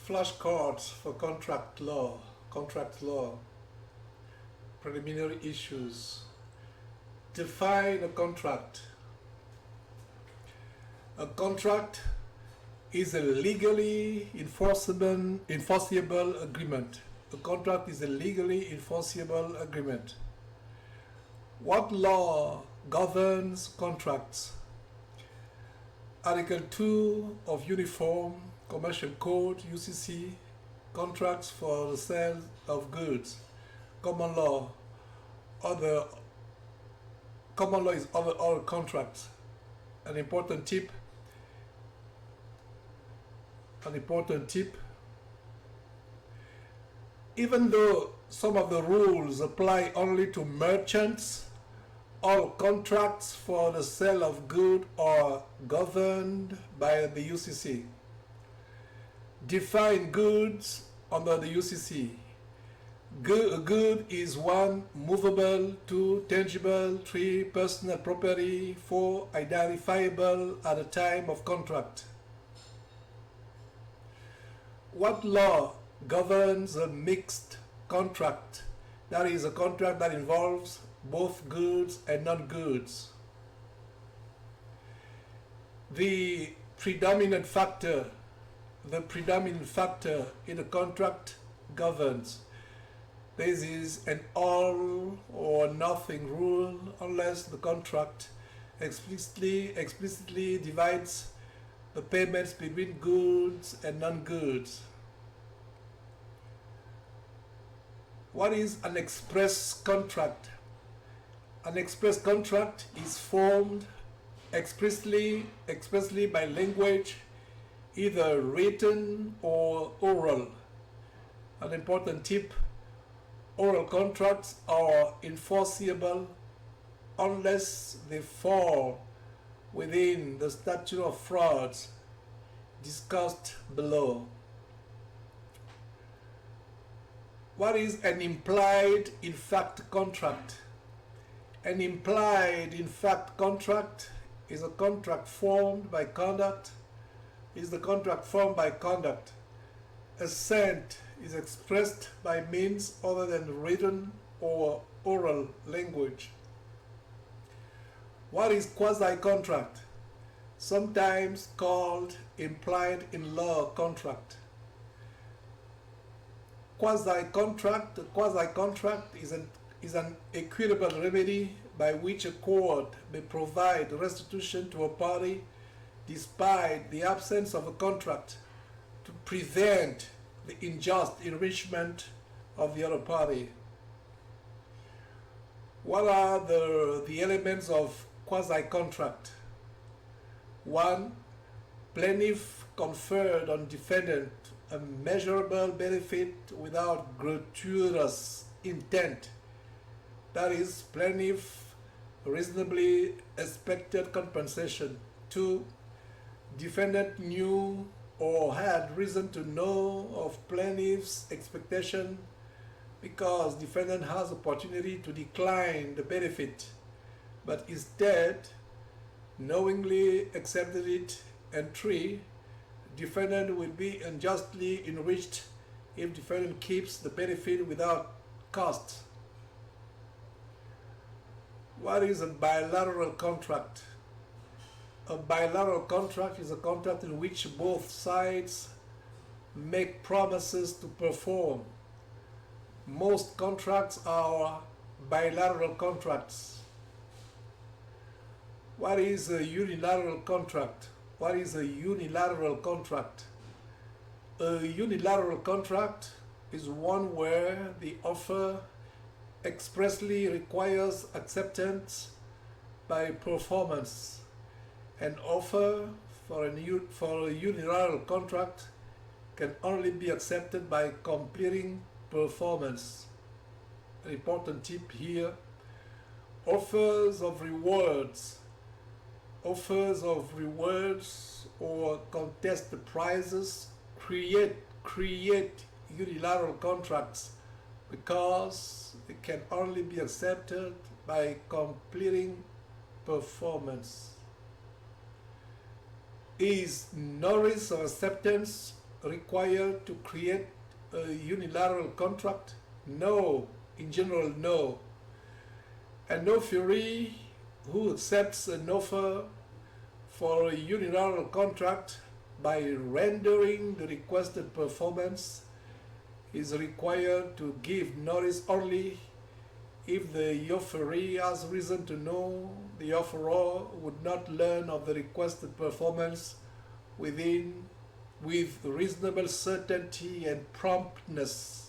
Flashcards for contract law, preliminary issues. Define a contract. A contract is a legally enforceable agreement. A contract is a legally enforceable agreement. What law governs contracts? Article 2 of Uniform Commercial Code UCC, contracts for the sale of goods. Common law. Common law is over all contracts. An important tip. Even though some of the rules apply only to merchants, all contracts for the sale of goods are governed by the UCC. Define goods under the UCC. A good is 1. Movable, 2. Tangible, 3. Personal property, 4. Identifiable at the time of contract. What law governs a mixed contract? That is a contract that involves both goods and non-goods. The predominant factor in the contract governs. This is an all or nothing rule unless the contract explicitly divides the payments between goods and non-goods. What is an express contract? An express contract is formed expressly by language, either written or oral. An important tip: oral contracts are enforceable unless they fall within the statute of frauds discussed below. What is an implied in fact contract? An implied in fact contract is a contract formed by conduct. Assent is expressed by means other than written or oral language. What is quasi-contract? Sometimes called implied in law contract. Quasi-contract is an equitable remedy by which a court may provide restitution to a party despite the absence of a contract, to prevent the unjust enrichment of the other party. What are the elements of quasi-contract? 1. Plaintiff conferred on defendant a measurable benefit without gratuitous intent. That is, plaintiff reasonably expected compensation. 2. Defendant knew or had reason to know of plaintiff's expectation because defendant has opportunity to decline the benefit, but instead knowingly accepted it. And 3. Defendant will be unjustly enriched if defendant keeps the benefit without cost. What is a bilateral contract? A bilateral contract is a contract in which both sides make promises to perform. Most contracts are bilateral contracts. What is a unilateral contract? A unilateral contract is one where the offer expressly requires acceptance by performance. An offer for a unilateral contract can only be accepted by completing performance. An important tip here: offers of rewards or contested prizes create unilateral contracts because they can only be accepted by completing performance. Is notice of acceptance required to create a unilateral contract? No. In general, no. An offeree who accepts an offer for a unilateral contract by rendering the requested performance is required to give notice only if the offeree has reason to know the offeror would not learn of the requested performance with reasonable certainty and promptness.